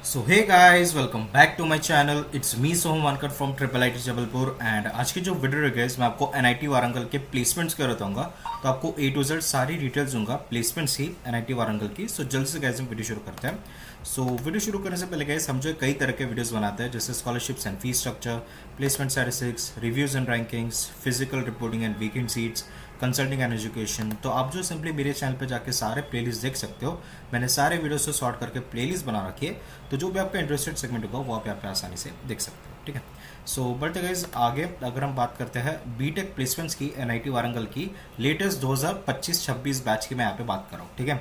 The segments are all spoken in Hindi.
So hey guys, welcome back to my channel. It's me Soham Wankar from triple IT Jabalpur. And आज की जो वीडियो है गाइस, मैं आपको एनआईटी वारंगल के प्लेसमेंट्स के बताऊंगा। तो आपको ए टू जेड सारी डिटेल्स दूंगा प्लेसमेंट्स ही एनआईटी वारंगल की। सो जल्द से गाइस हम वीडियो शुरू करते हैं। सो वीडियो शुरू करने से पहले गाइस, हम जो कई तरह के वीडियोस बनाते हैं, जैसे scholarships and fees structure, placement statistics, reviews and rankings, physical reporting and weekend seats, consulting and education. तो आप जो सिंपली मेरे चैनल पे जाके सारे प्लेलिस्ट देख सकते हो। मैंने सारे वीडियोस को सॉर्ट करके प्लेलिस्ट बना रखी है, तो जो भी आपका इंटरेस्टेड सेगमेंट होगा वो आप यहाँ पे आसानी से देख सकते हो। ठीक है। सो बढ़ते गाइस आगे, अगर हम बात करते हैं बीटेक प्लेसमेंट्स की एनआईटी वारंगल की लेटेस्ट 2025-26 बैच की मैं यहाँ पे बात कर रहा हूँ। ठीक है।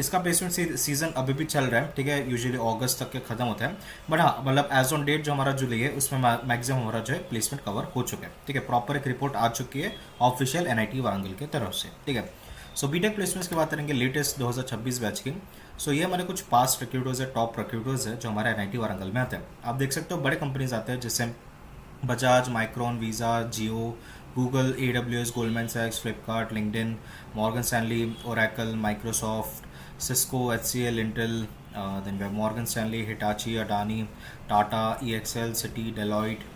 इसका प्लेसमेंट सीजन अभी भी चल रहा है। ठीक है। यूजुअली अगस्त तक के खत्म होता है, बट हाँ मतलब एज ऑन डेट जो हमारा जुलाई है उसमें मैक्सिमम हमारा जो है प्लेसमेंट कवर हो चुका है। ठीक है। प्रॉपर एक रिपोर्ट आ चुकी है ऑफिशियल एनआईटी वारंगल की तरफ से। ठीक है। सो बीटेक प्लेसमेंट्स की बात करेंगे लेटेस्ट 2026 बैच की। सो ये हमारे कुछ पास्ट रिक्रूटर्स है, टॉप रिक्रूटर्स है जो हमारे एनआईटी वारंगल में आते हैं। आप देख सकते हो बड़े कंपनीज आते हैं, जैसे Bajaj, Micron, Visa, Jio, Google, AWS, Goldman सैक्स, Flipkart, LinkedIn, Morgan Stanley, Oracle, Microsoft, Cisco, HCL, Intel, then वे Morgan Stanley, Hitachi, Adani, Tata, EXL, Citi, Deloitte,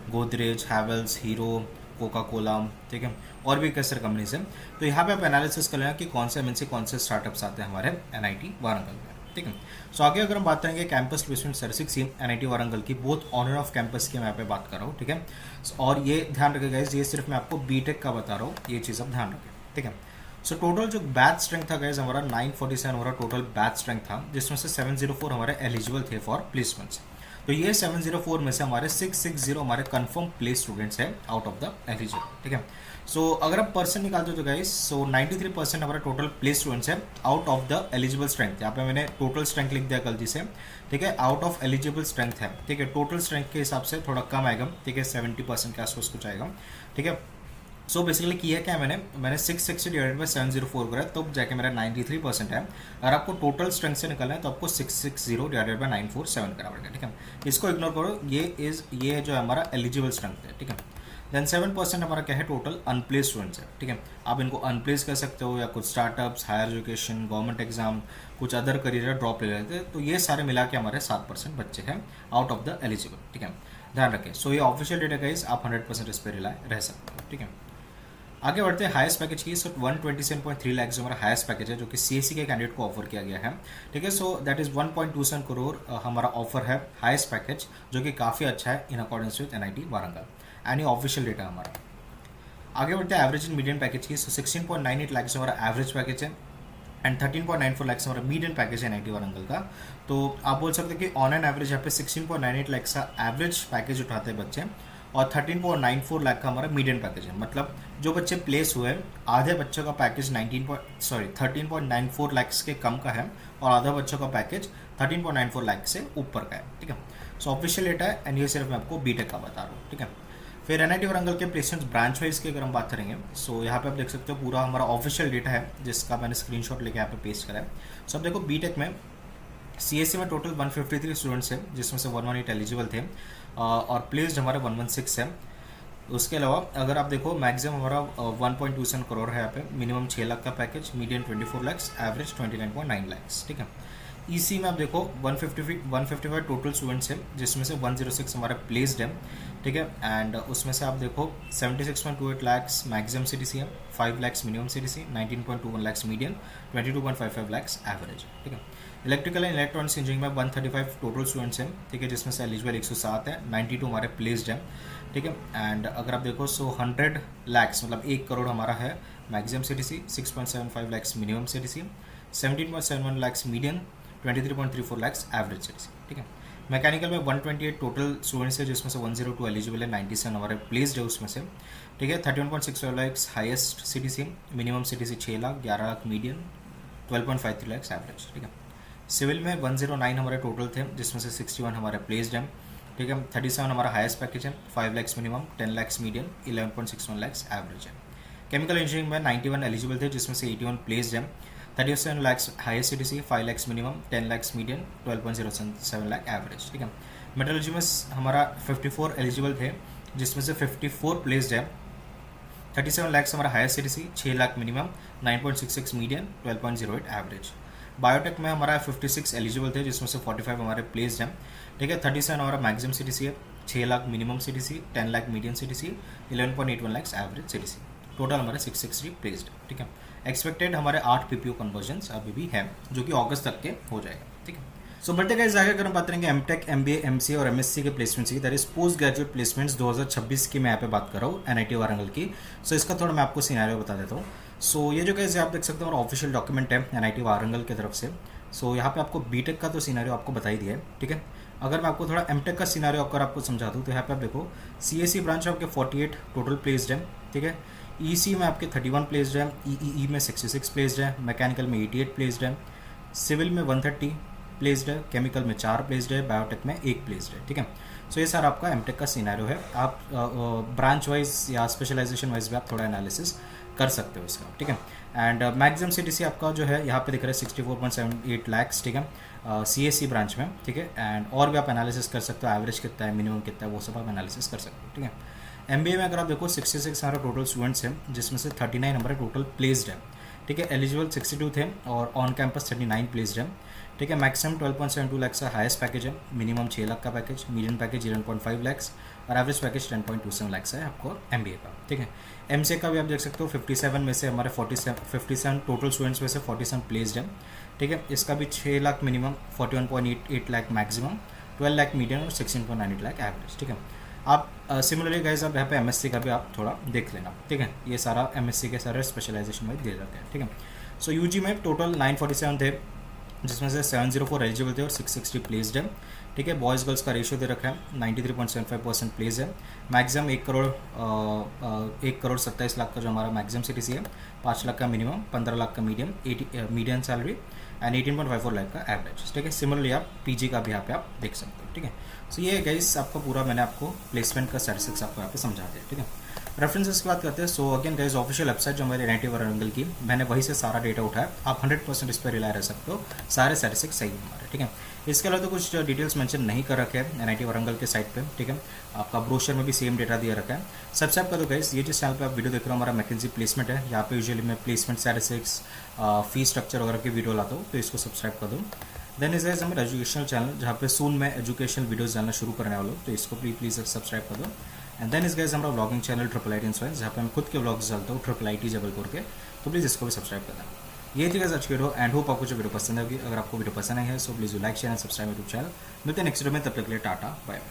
Godrej, Havells, Hero, Coca Cola. ठीक है। और भी कई सारे कंपनीज हैं। तो यहाँ पे आप एनालिसिस कर लेना कि कौन से MNC कौन से स्टार्टअप्स आते हैं हमारे एनआईटी वारंगल में। ठीक है। सो आगे अगर हम बात करेंगे campus placement service NIT Warangal की, both on and off campus की मैं यहाँ पे बात कर रहा हूँ। ठीक है। और ये ध्यान रखिएगा गाइस, ये सिर्फ मैं आपको बीटेक का बता रहा हूँ, ये चीज़ आप ध्यान रखें। ठीक है। सो टोटल जो बैच स्ट्रेंथ था गाइस हमारा 947 हमारा टोटल बैच स्ट्रेंथ था, जिसमें से 704 हमारे एलिजिबल थे फॉर प्लेसमेंट्स। तो ये 704 में से हमारे 660 हमारे कंफर्म प्लेस स्टूडेंट्स हैं आउट ऑफ द एलिजिबल। ठीक है। सो अगर आप परसेंट निकालते हो तो गाइस, सो 93% हमारा टोटल प्लेस स्टूडेंट्स है out of the eligible strength. यहाँ पे मैंने टोटल स्ट्रेंथ लिख दिया गलती से। ठीक है। आउट ऑफ एलिजिबल स्ट्रेंथ है। ठीक है। टोटल स्ट्रेंथ के हिसाब से थोड़ा कम आएगा। ठीक है। 70% के आसपास कुछ आएगा। ठीक है। सो बेसिकली किया क्या मैंने 660 डिवाइडेड बाई 704 करा, तो जाके मेरा 93% है। अगर आपको टोटल स्ट्रेंथ से निकलना है तो आपको 660 डिवाइडेड बाई 947 करा पड़ेगा। ठीक है। इसको इग्नोर करो, ये जो है हमारा एलिजिबल स्ट्रेंथ है। ठीक है। देन 7% हमारा क्या है, टोटल अनप्लेस स्टूडेंट्स है। ठीक है। आप इनको अनप्लेस कर सकते हो, या कुछ startups, higher education, government exam, कुछ अदर करियर ड्रॉप ले लेते हैं। तो ये सारे मिला के हमारे 7% बच्चे हैं आउट ऑफ द एलिजिबल। ठीक है। ध्यान रखें। सो ये ऑफिशियल डेटा गाइस, आप 100% इस पर रिलाय रह सकते हो। ठीक है। आगे बढ़ते हैं हाईएस्ट पैकेज की। सो 127.3 लाख जो हमारा हाईएस्ट पैकेज है, जो कि CSE के कैंडिडेट को ऑफर किया गया है। ठीक है। सो दैट इज 1.27 करोड़ हमारा ऑफर है हाईएस्ट पैकेज, जो कि काफ़ी अच्छा है in accordance with NIT Warangal and ये ऑफिशियल डेटा हमारा। आगे बढ़ते हैं एवरेज एंड मीडियम पैकेज की। सो 16.98 लाख जो हमारा एवरेज पैकेज है एंड 13.94 लाख हमारा मीडियम पैकेज है एनआईटी वारंगल का। तो आप बोल सकते हैं कि ऑन एन एवरेज यहाँ पे 16.98 लाख का एवरेज पैकेज उठाते हैं बच्चे, और 13.94 लाख का हमारा मीडियम पैकेज है। मतलब जो बच्चे प्लेस हुए हैं, आधे बच्चों का पैकेज 13.94 लाख के कम का है, और आधा बच्चों का पैकेज 13.94 लाख से ऊपर का है। ठीक है। सो ऑफिशियल डेटा है एंड ये सिर्फ मैं आपको बीटेक का बता रहा हूँ। ठीक है। फिर एनआईटी वारंगल के प्लेसमेंट्स ब्रांच वाइज की अगर हम बात करेंगे, सो यहाँ पे आप देख सकते हो पूरा हमारा ऑफिशियल डेटा है, जिसका मैंने स्क्रीनशॉट लेके यहाँ पे पेस्ट करा है। सो अब देखो बीटेक में CSE में टोटल 153 स्टूडेंट्स हैं, जिसमें से 118 एलिजिबल थे, और प्लेस्ड हमारे 116 है। उसके अलावा अगर आप देखो मैक्सिमम हमारा 1.27 करोड़ है यहाँ पे, मिनिमम 6 लाख का package, medium 24 lakh, average 29.9 lakh. ठीक है। EC में आप देखो 155 टोटल स्टूडेंट्स हैं, जिसमें से 106 हमारे प्लेस्ड है। ठीक है। एंड उसमें से आप देखो 76.28 लाख मैक्सिमम CTC है, 5 lakh minimum CTC, 19.21 lakh medium, 22.55 lakh average. ठीक है। इलेक्ट्रिकल एंड इलेक्ट्रॉनिक्स इंजीनियरिंग में 135 टोटल स्टूडेंट्स हैं। ठीक है। जिसमें से एलिजिबल 107 है, 92 हमारे प्लेस्ड हैं। ठीक है। एंड अगर आप देखो 100 लाख मतलब 1 करोड़ हमारा है maximum CTC, 6.75 lakh minimum CTC, 17.71 lakh medium, 23.34 lakh average CTC। ठीक है। मैकेनिकल में 128 टोटल स्टूडेंट्स है, जिसमें से 102 एलिजिबल है, 97 हमारे प्लेस्ड है उसमें से। ठीक है। 31.65 lakh highest CTC, minimum CTC 6 lakh, 11 lakh medium, 12.53 lakh average. ठीक है। सिविल में 109 हमारे टोटल थे, जिसमें से 61 हमारे प्लेस्ड हैं। ठीक है। 37 हमारा हाईएस्ट पैकेज है, 5 lakh minimum, 10 lakh medium, 11.61 lakh average है। केमिकल इंजीनियरिंग में 91 एलिजिबल थे, जिसमें से 81 प्लेस्ड हैं, 37 lakh highest CTC, 5 lakh minimum, 10 lakh medium, 12.07 lakh average. ठीक है। मेटलर्जी में हमारा 54 एलिजिबल थे, जिसमें से 54 प्लेस्ड है, 37 लाख हमारा highest CTC, 6 lakh minimum, 9.66 medium, 12.08 average. Biotech में हमारा 56 एलिजिबल थे, जिसमें से 45 हमारे प्लेस्ड हैं, ठीक है। 37 हमारा मैक्सिमम सीटीसी है, 6 lakh minimum CTC, 10 lakh medium CTC, 11.81 lakh average CTC, total हमारे 660 प्लेस्ड, ठीक है। एक्सपेक्टेड हमारे 8 पीपीओ कन्वर्जन्स अभी भी है, जो कि अगस्त तक के हो जाएगा, ठीक है। सो बढ़ते गाइस आगे अगर हम बात करेंगे एमटेक, एमबीए, एमसीए और एमएससी के प्लेसमेंट्स की, that is post graduate placements 2026 की मैं यहाँ पे बात कर रहा हूँ एनआईटी वारंगल की। सो इसका थोड़ा मैं आपको सिनेरियो बता देता हूँ। सो ये जो गाइस आप देख सकते हो हमारा ऑफिशियल डॉक्यूमेंट है एनआईटी वारंगल की तरफ से। सो यहाँ पे आपको बीटेक का तो सिनेरियो आपको बता ही दिया है, ठीक है। अगर मैं आपको थोड़ा एमटेक का सिनेरियो अगर आपको समझा दूँ तो यहाँ पे आप देखो सीएससी ब्रांच में आपके 48 टोटल प्लेस्ड है, ठीक है। ईसी में आपके 31 प्लेस्ड है, ईई में 66 प्लेस्ड है, मैकेनिकल में 88 प्लेस्ड है, सिविल में 130 प्लेस्ड है, केमिकल में 4 प्लेस्ड है, बायोटेक में 1 प्लेस्ड है, ठीक है। सो ये सारा आपका एमटेक का सिनेरियो है। आप ब्रांच वाइज या स्पेशलाइजेशन वाइज भी आप थोड़ा एनालिसिस कर सकते हो इसका, ठीक है। एंड मैक्सिमम सीटीसी आपका जो है यहाँ पे दिख रहा है 64.78 लैक्स, ठीक है, सीएससी ब्रांच में, ठीक है। एंड और भी आप एनालिसिस कर सकते हो, एवरेज कितना है, मिनिमम कितना है, वो सब आप एनालिसिस कर सकते हो, ठीक है। एमबीए में अगर आप देखो 66 हमारे टोटल स्टूडेंट्स हैं, जिसमें से 39 हमारे टोटल प्लेस्ड है, ठीक है। एलिजिबल 62 थे और ऑन कैंपस 39 प्लेस्ड है, ठीक है। मैक्सिमम 12.72 लाख का हाईएस्ट पैकेज है, मिनिमम 6 लाख का पैकेज, मीडियम पैकेज 11.5 लाख और एवरेज पैकेज 10.27 लाख है आपको एमबीए का, ठीक है। एमसीए का भी आप देख सकते हो 57 में से हमारे 57 टोटल स्टूडेंट्स में से 47 प्लेस्ड है, ठीक है। इसका भी 6 lakh minimum, 41.88 lakh maximum, 12 lakh medium और 16.98 लाख एवरेज, ठीक है। आप सिमिलरली गाइस आप यहाँ पे एमएससी का भी आप थोड़ा देख लेना, ठीक है। ये सारा एमएससी के सारे स्पेशलाइजेशन में दे जाते हैं, ठीक है। सो यूजी में टोटल 947 थे, जिसमें से 704 एलिजिबल थे और 660 प्लेस्ड है, ठीक है। बॉयज़ गर्ल्स का रेशियो दे रखा है, 93.75% प्लेस है। मैक्सिमम 1 करोड़ 27 लाख का जो हमारा मैक्सिमम सीटीसी है, 5 लाख का मिनिमम, 15 लाख का मीडियम सैलरी एंड 18.54 लाख का एवरेज, ठीक है। सिमिलरली आप पीजी का भी यहाँ पे आप देख सकते हो, ठीक है। सो ये गाइस आपका पूरा मैंने आपको प्लेसमेंट का स्टैटिस्टिक्स आपको यहाँ पे समझा दिया, ठीक है। रेफरेंसेस की बात करते हैं। So again guys official website जो हमारे एनआईटी वारंगल की, मैंने वहीं से सारा डेटा उठाया, आप 100% इस पर रिलाय रह सकते हो, सारे स्टैटिस्टिक्स सही है हमारे, ठीक है। इसके अलावा तो कुछ डिटेल्स मेंशन नहीं कर रखे हैं एनआईटी वारंगल के साइट पे, ठीक है। आपका ब्रोशर में भी सेम डेटा दिया रखा है। सब्सक्राइब कर दो गाइस। ये जिस चैनल पे आप वीडियो देख रहे हो हमारा मैकेंजी प्लेसमेंट है, यहाँ पे यूजुअली मैं प्लेसमेंट स्टैटिस्टिक्स, फीस स्ट्रक्चर वगैरह की वीडियो लाता हूँ, तो इसको सब्सक्राइब कर दो। देन इज हमारा एजुकेशनल चैनल, जहाँ पे सून मैं एजुकेशनल वीडियोस डालना शुरू करने वाला हूँ, तो इसको प्लीज़ सब्सक्राइब कर दो। एंड देन इस गाइस हमारा vlogging channel triple IT inspire, जहाँ पे मैं खुद के व्लॉग्स डालता हूँ ट्रिपल आईटी जबलपुर के, तो प्लीज़ इसको भी सब्सक्राइब करना। ये थी गाइस आज की वीडियो एंड होप आपको जो वीडियो पसंद होगी। अगर आपको वीडियो पसंद आई है so please like share and subscribe YouTube channel. मिलते हैं नेक्स्ट वीडियो में, तब तक के लिए टाटा बाय।